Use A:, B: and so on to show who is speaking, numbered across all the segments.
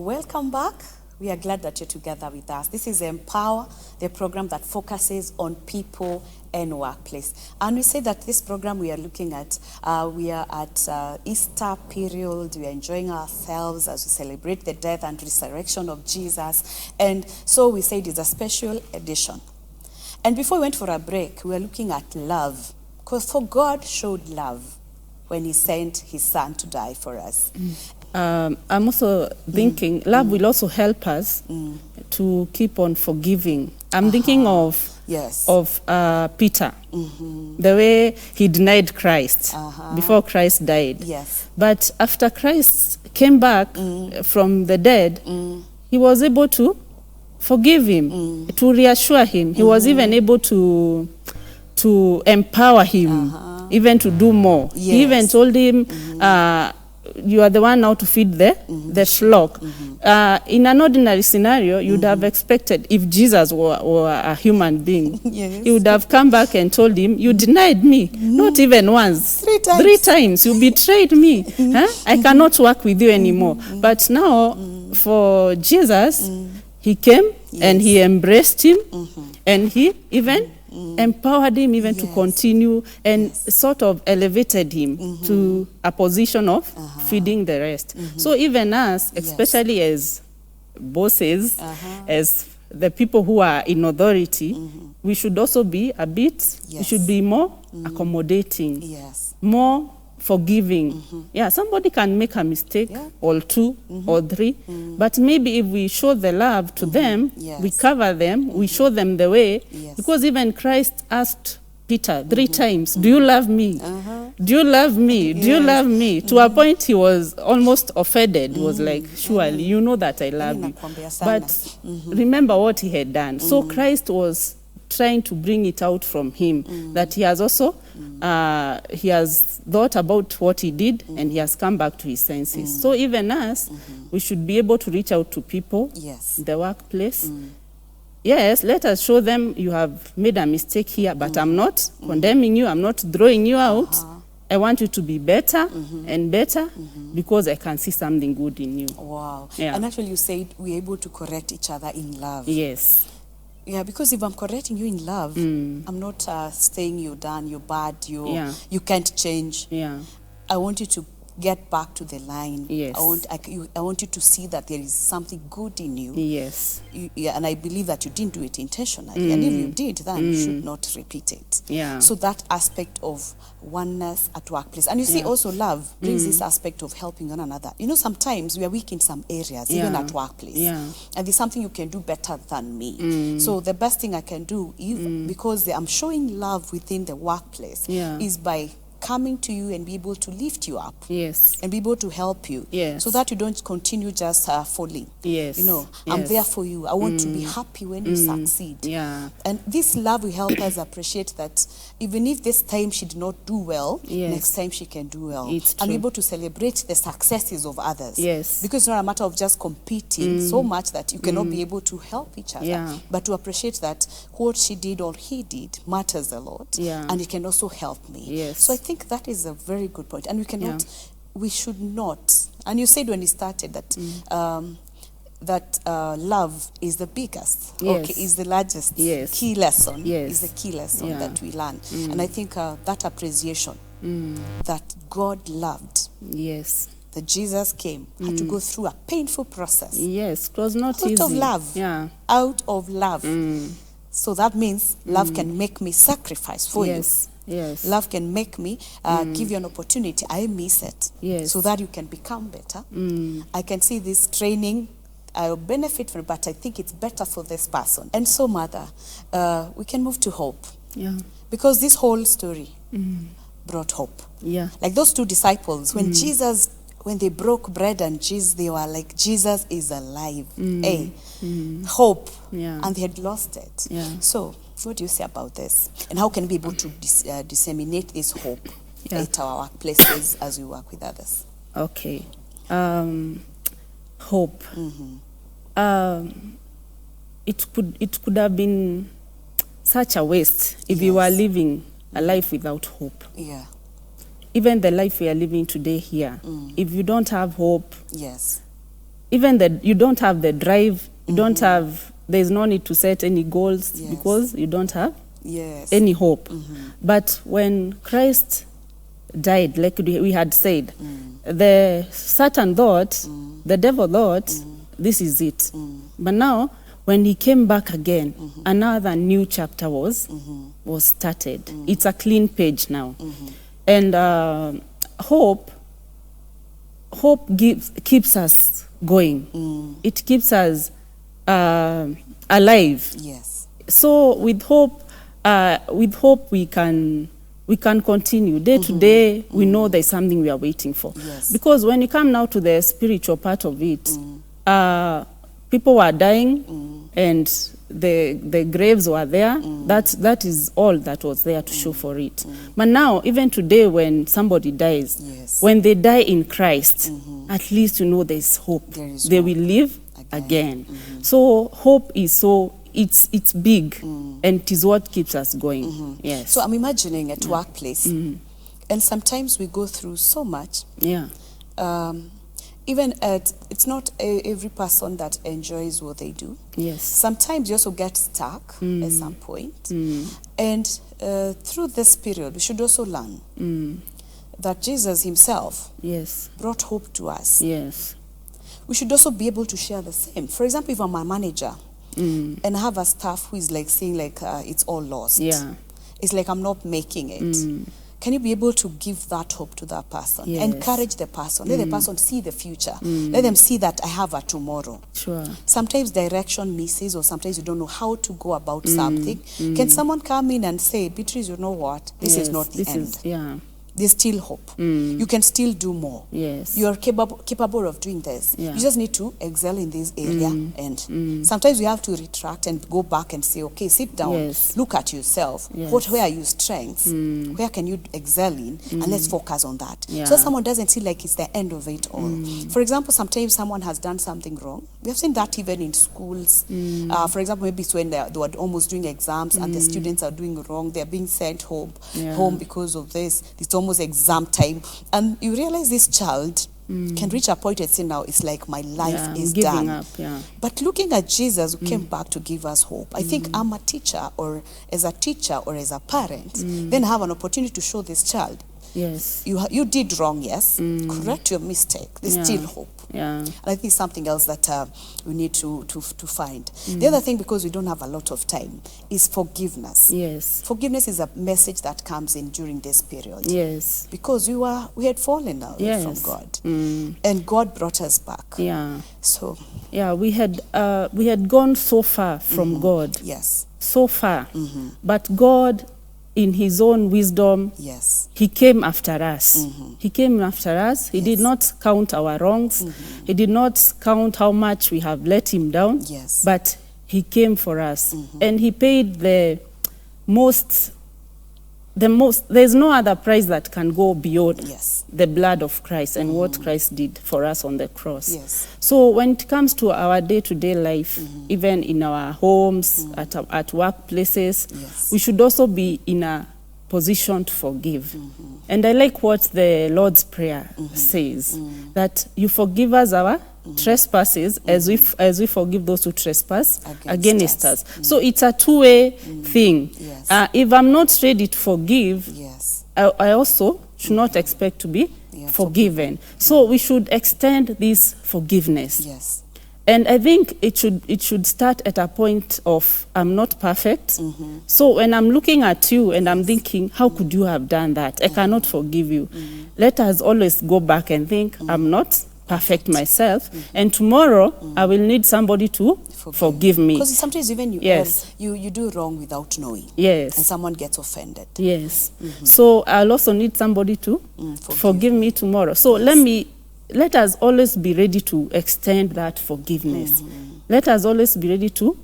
A: welcome back. We are glad that you're together with us. This is Empower, the program that focuses on people and workplace. And we say that this program we are looking at, we are at Easter period. We are enjoying ourselves as we celebrate the death and resurrection of Jesus. And so we say it is a special edition. And before we went for a break, we were looking at love. Because for God showed love when he sent his son to die for us.
B: I'm also thinking love will also help us to keep on forgiving. I'm thinking of Peter, the way he denied Christ before Christ died.
A: Yes.
B: But after Christ came back from the dead, he was able to forgive him, to reassure him. He was even able to empower him, even to do more.
A: Yes.
B: He even told him, you are the one now to feed the flock. In an ordinary scenario, you'd have expected, if Jesus were a human being, he would have come back and told him, you denied me, not even once.
A: 3 times.
B: 3 times. You betrayed me. I cannot work with you anymore. But now, for Jesus, he came and he embraced him, and he even empowered him even to continue and sort of elevated him to a position of feeding the rest. So even us, especially as bosses, as the people who are in authority, we should also be a bit, we should be more accommodating, more forgiving. Yeah, somebody can make a mistake or 2 or 3, but maybe if we show the love to them, we cover them, we show them the way, because even Christ asked Peter 3 times, do you love me? Do you love me? Do you love me? To a point he was almost offended. He was like, surely, you know that I love you. But remember what he had done. So Christ was trying to bring it out from him, that he has also, he has thought about what he did, and he has come back to his senses. So even us, we should be able to reach out to people in the workplace. Yes, let us show them you have made a mistake here, but I'm not condemning you, I'm not throwing you out. I want you to be better and better because I can see something good in you.
A: Wow.
B: Yeah.
A: And actually you said we're able to correct each other in love.
B: Yes.
A: Yeah, because if I'm correcting you in love, I'm not saying you're done, you're bad, you can't change.
B: Yeah.
A: I want you to get back to the line.
B: Yes.
A: I want you to see that there is something good in you.
B: Yes.
A: And I believe that you didn't do it intentionally. And if you did, then you should not repeat it.
B: Yeah.
A: So that aspect of oneness at workplace. And you see also love brings this aspect of helping one another. You know, sometimes we are weak in some areas, even at workplace.
B: Yeah.
A: And there's something you can do better than me. So the best thing I can do, because I'm showing love within the workplace, is by coming to you and be able to lift you up.
B: Yes.
A: And be able to help you.
B: Yes.
A: So that you don't continue just falling.
B: Yes.
A: You know, I'm there for you. I want to be happy when you succeed.
B: Yeah.
A: And this love will help us appreciate that even if this time she did not do well, next time she can do well.
B: It's true.
A: And be able to celebrate the successes of others.
B: Yes.
A: Because it's not a matter of just competing so much that you cannot be able to help each other.
B: Yeah.
A: But to appreciate that what she did or he did matters a lot.
B: Yeah.
A: And it can also help me.
B: Yes.
A: So I think that is a very good point. And we cannot, we should not. And you said when you started that love is the biggest, is the largest key lesson, is the key lesson that we learn. And I think that appreciation that God loved, that Jesus came, had to go through a painful process.
B: Yes, it was not easy.
A: Out of love.
B: Yeah.
A: Out of love. So that means love can make me sacrifice for you.
B: Yes.
A: Love can make me give you an opportunity. I miss it.
B: Yes.
A: So that you can become better. I can see this training, I will benefit from it, but I think it's better for this person. And so, Mother, we can move to hope.
B: Yeah.
A: Because this whole story brought hope.
B: Yeah.
A: Like those 2 disciples, when they broke bread and Jesus, they were like, Jesus is alive. Hope.
B: Yeah.
A: And they had lost it.
B: Yeah.
A: So, what do you say about this? And how can we be able to disseminate this hope at our workplaces as we work with others?
B: Okay. Hope. It could have been such a waste if we were living a life without hope.
A: Yeah.
B: Even the life we are living today here, if you don't have hope, even you don't have the drive, you don't have, there's no need to set any goals
A: Yes.
B: because you don't have
A: Yes.
B: any hope. But when Christ died, like we had said, the Satan thought, the devil thought, this is it. But now, when he came back again, another new chapter was started. It's a clean page now. And hope keeps us going. It keeps us alive.
A: Yes.
B: So with hope we can continue day to day. We know there's something we are waiting for.
A: Yes.
B: Because when you come now to the spiritual part of it, people were dying and the graves were there. That is all that was there to show for it. But now, even today, when somebody dies,
A: Yes.
B: when they die in Christ, at least you know there's hope.
A: There is
B: They
A: hope.
B: will live again. So hope is it's big, and it is what keeps us going. Yes.
A: So I'm imagining at workplace, and sometimes we go through so much.
B: Yeah.
A: Even it's not every person that enjoys what they do.
B: Yes.
A: Sometimes you also get stuck at some point. And through this period, we should also learn that Jesus himself
B: Yes.
A: brought hope to us.
B: Yes.
A: We should also be able to share the same. For example, if I'm a manager and I have a staff who is like saying like it's all lost.
B: Yeah.
A: It's like I'm not making it. Can you be able to give that hope to that person?
B: Yes.
A: Encourage the person. Let the person see the future. Let them see that I have a tomorrow.
B: Sure.
A: Sometimes direction misses, or sometimes you don't know how to go about something. Can someone come in and say, Beatrice, you know what? This is
B: Yes,
A: not the
B: this
A: end.
B: is- yeah.
A: There's still hope. You can still do more.
B: Yes.
A: You are capable of doing this.
B: Yeah.
A: You just need to excel in this area. And sometimes we have to retract and go back and say, okay, sit down,
B: Yes.
A: look at yourself.
B: Yes.
A: Where are your strengths? Where can you excel in? And let's focus on that.
B: Yeah.
A: So someone doesn't feel like it's the end of it all. For example, sometimes someone has done something wrong. We have seen that even in schools. For example, maybe it's when they were almost doing exams and the students are doing wrong. They're being sent home because of this. It's almost exam time, and you realize this child can reach a point and say, now it's like my life
B: Yeah,
A: is
B: giving
A: done.
B: up, yeah.
A: But looking at Jesus, who came back to give us hope. I think I'm a teacher, or as a teacher, or as a parent, then I have an opportunity to show this child,
B: Yes.
A: you did wrong, yes, correct your mistake. There's
B: Yeah.
A: still hope.
B: Yeah.
A: And I think something else that we need to find. The other thing, because we don't have a lot of time, is forgiveness.
B: Yes.
A: Forgiveness is a message that comes in during this period.
B: Yes.
A: Because we had fallen away
B: Yes.
A: from God, and God brought us back.
B: Yeah.
A: So
B: Yeah. We had gone so far from God,
A: yes,
B: so far, but God, in His own wisdom,
A: yes,
B: He came after us. He came after us. He did
A: Yes.
B: not count our wrongs. He did not count how much we have let Him down.
A: Yes.
B: But He came for us. And He paid the most, there's no other price that can go beyond
A: Yes.
B: the blood of Christ and what Christ did for us on the cross.
A: Yes.
B: So when it comes to our day-to-day life, even in our homes, at workplaces,
A: Yes.
B: we should also be in a position to forgive. And I like what the Lord's Prayer says, that you forgive us our trespasses as we forgive those who trespass against us. So it's a two-way thing.
A: Yes.
B: If I'm not ready to forgive,
A: Yes.
B: I also should not expect to be forgiven. So we should extend this forgiveness.
A: Yes.
B: And I think it should start at a point of, I'm not perfect. So when I'm looking at you and I'm thinking, how could you have done that? I cannot forgive you. Let us always go back and think, I'm not perfect myself. And tomorrow, I will need somebody to forgive me.
A: Because sometimes even you do wrong without knowing.
B: Yes.
A: And someone gets offended.
B: Yes. So I'll also need somebody to forgive me tomorrow. So let us always be ready to extend that forgiveness. Let us always be ready to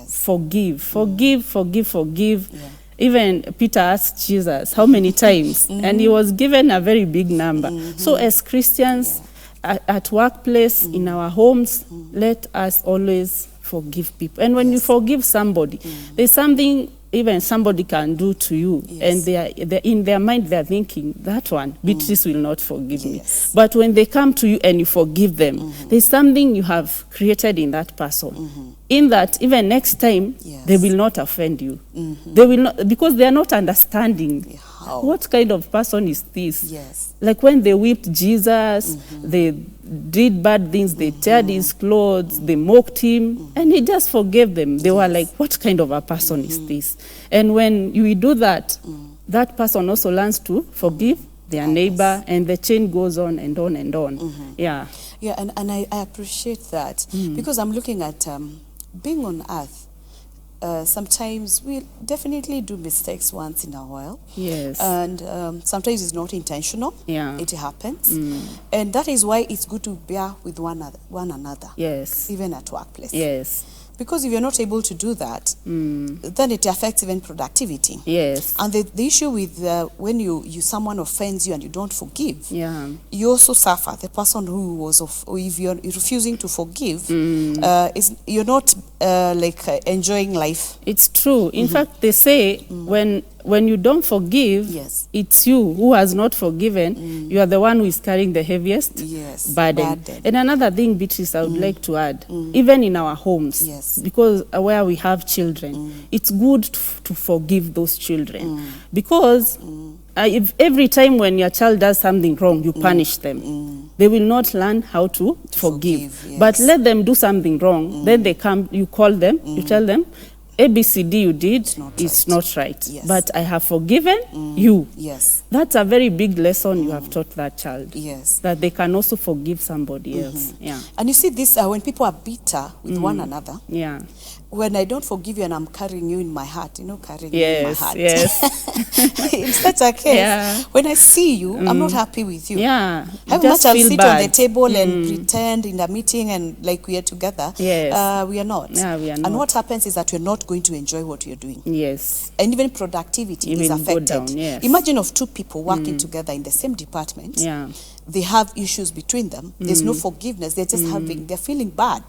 B: forgive. Forgive.
A: Yeah.
B: Even Peter asked Jesus how many times, and he was given a very big number. So as Christians, at workplace, in our homes, let us always forgive people. And when you forgive somebody, there's something even somebody can do to you,
A: Yes.
B: and they're in their mind they're thinking, that one, Beatrice will not forgive me.
A: Yes.
B: But when they come to you and you forgive them, there's something you have created in that person. In that, even next time,
A: Yes.
B: they will not offend you. They will not, because they are not understanding.
A: How?
B: What kind of person is this?
A: Yes.
B: Like when they whipped Jesus, they did bad things, they teared his clothes, they mocked him, and he just forgave them. They were like, what kind of a person is this? And when you do that, that person also learns to forgive their neighbor, and the chain goes on and on and on. Yeah.
A: Yeah, and I appreciate that because I'm looking at being on earth. Sometimes we definitely do mistakes once in a while.
B: Yes.
A: And sometimes it's not intentional.
B: Yeah.
A: It happens. And that is why it's good to bear with one another,
B: Yes.
A: even at workplace.
B: Yes.
A: Because if you're not able to do that, then it affects even productivity.
B: Yes.
A: And the issue with when someone offends you and you don't forgive,
B: Yeah.
A: you also suffer. The person who was, or if you're refusing to forgive, you're not enjoying life.
B: It's true. In fact, they say when you don't forgive,
A: Yes.
B: it's you who has not forgiven. You are the one who is carrying the heaviest
A: Yes,
B: burden.
A: burden.
B: And another thing, Beatrice, I would like to add, even in our homes,
A: Yes.
B: because where we have children, it's good to forgive those children. Because if every time when your child does something wrong, you punish them, they will not learn how to forgive.
A: Forgive, yes.
B: But let them do something wrong, then they come, you call them, you tell them, ABCD you did is not right.
A: Yes.
B: But I have forgiven you.
A: Yes.
B: That's a very big lesson you have taught that child.
A: Yes.
B: That they can also forgive somebody else. Yeah.
A: And you see this when people are bitter with one another.
B: Yeah.
A: When I don't forgive you and I'm carrying you in my heart, carrying you in my
B: Yes.
A: heart.
B: Yes.
A: In such a case,
B: Yeah.
A: when I see you, I'm not happy with you.
B: Yeah.
A: How
B: Just
A: much I'll
B: feel
A: sit on the
B: bad.
A: table and pretend in a meeting and like we are together.
B: Yes.
A: We are not.
B: Yeah, we are
A: And
B: not.
A: what happens is that you're not going to enjoy what you're doing.
B: Yes.
A: And even productivity is
B: Even go
A: affected.
B: down, yes.
A: Imagine of two people working together in the same department.
B: Yeah.
A: They have issues between them. There's no forgiveness. They're just they're feeling bad.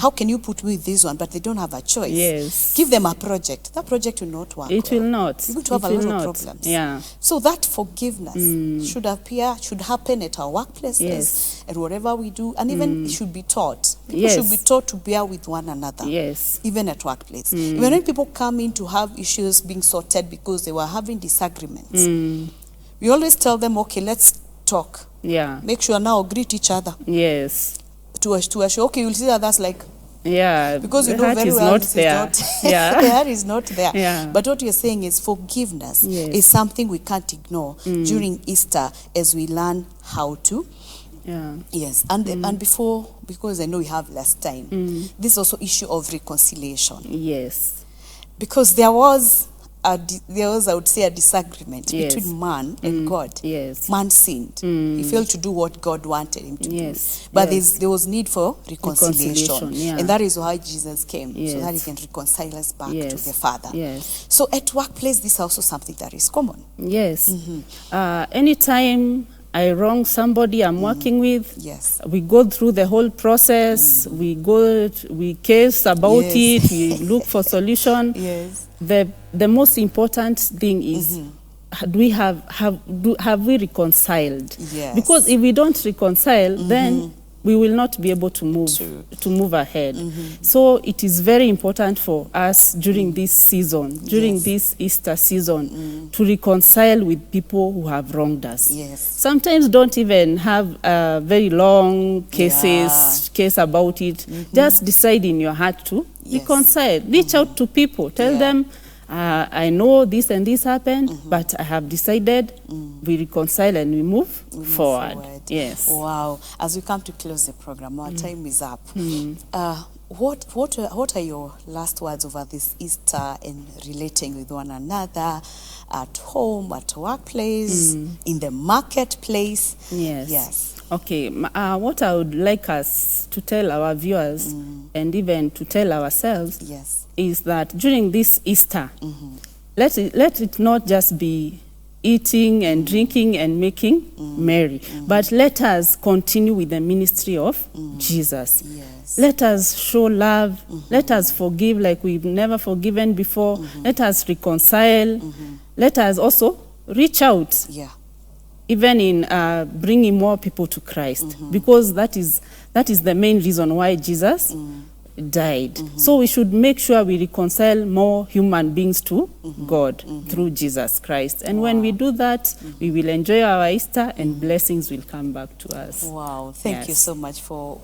A: How can you put me with this one, but they don't have a choice?
B: Yes.
A: Give them a project. That project will not work.
B: It
A: well.
B: will not.
A: You're going to have
B: It
A: a
B: will
A: lot
B: not.
A: of problems.
B: Yeah.
A: So that forgiveness should happen at our workplaces
B: Yes.
A: and whatever we do, and even it should be taught. People
B: Yes.
A: should be taught to bear with one another.
B: Yes.
A: Even at workplace. Even when people come in to have issues being sorted because they were having disagreements, we always tell them, okay, let's talk.
B: Yeah.
A: Make sure now greet each other.
B: Yes.
A: To assure, okay, you'll see that that's like,
B: Yeah.
A: because you
B: the
A: know
B: heart
A: very
B: is
A: well
B: not
A: this
B: there.
A: is not,
B: Yeah.
A: the heart is not there.
B: Yeah.
A: But what you're saying is forgiveness
B: Yes.
A: is something we can't ignore during Easter as we learn how to.
B: Yeah.
A: Yes, and before, because I know we have less time, this also issue of reconciliation.
B: Yes.
A: Because there was, I would say, a disagreement
B: Yes.
A: between man and God.
B: Yes.
A: Man sinned. He failed to do what God wanted him to
B: Yes.
A: do. But
B: Yes.
A: there was need for reconciliation.
B: Reconciliation, yeah.
A: And that is why Jesus came, so that he
B: Yes.
A: can reconcile us back to
B: Yes.
A: the Father.
B: Yes.
A: So at workplace, this is also something that is common.
B: Yes. Anytime I wrong somebody I'm working with,
A: Yes.
B: we go through the whole process. We case about
A: Yes.
B: it. We look for solution.
A: Yes.
B: The most important thing is, have we reconciled?
A: Yes.
B: Because if we don't reconcile, then we will not be able to move
A: True.
B: to move ahead. So it is very important for us during this season, during
A: Yes.
B: this Easter season, to reconcile with people who have wronged us.
A: Yes.
B: Sometimes don't even have very long case about it. Just decide in your heart to
A: Yes.
B: reconcile. Reach out to people. Tell
A: Yeah.
B: them, I know this and this happened, but I have decided we reconcile and we move forward. Yes.
A: Wow. As we come to close the program, our time is up. What are your last words over this Easter and relating with one another at home, at workplace, in the marketplace?
B: Yes.
A: Yes.
B: Okay. What I would like us to tell our viewers and even to tell ourselves
A: Yes.
B: is that during this Easter, let it not just be eating and drinking and making merry. But let us continue with the ministry of Jesus.
A: Yes.
B: Let us show love. Let us forgive like we've never forgiven before. Let us reconcile. Let us also reach out,
A: Yeah.
B: even in bringing more people to Christ, because that is the main reason why Jesus died. So we should make sure we reconcile more human beings to God through Jesus Christ. And when we do that, we will enjoy our Easter and blessings will come back to us.
A: Wow, thank you
B: Yes.
A: so much for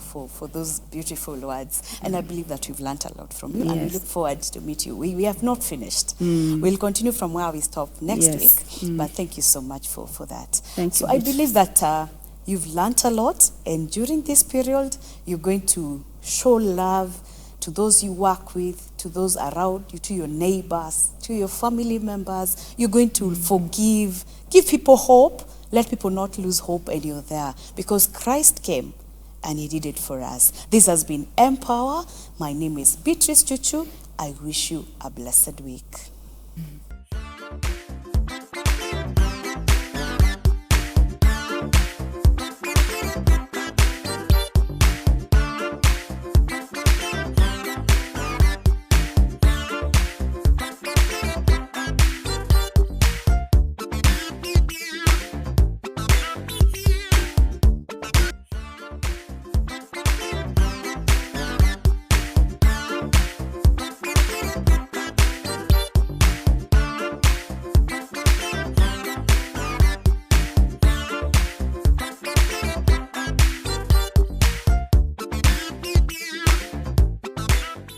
A: those beautiful words. And I believe that we've learnt a lot from you. And we
B: Yes.
A: look forward to meet you. We have not finished. We'll continue from where we stopped next
B: Yes.
A: week. But thank you so much for that.
B: Thank
A: so
B: you,
A: I
B: Bridget.
A: believe that you've learnt a lot. And during this period, you're going to show love to those you work with, to those around you, to your neighbors, to your family members. You're going to forgive, give people hope. Let people not lose hope, and you're there because Christ came and he did it for us. This has been Empower. My name is Beatrice Chuchu. I wish you a blessed week.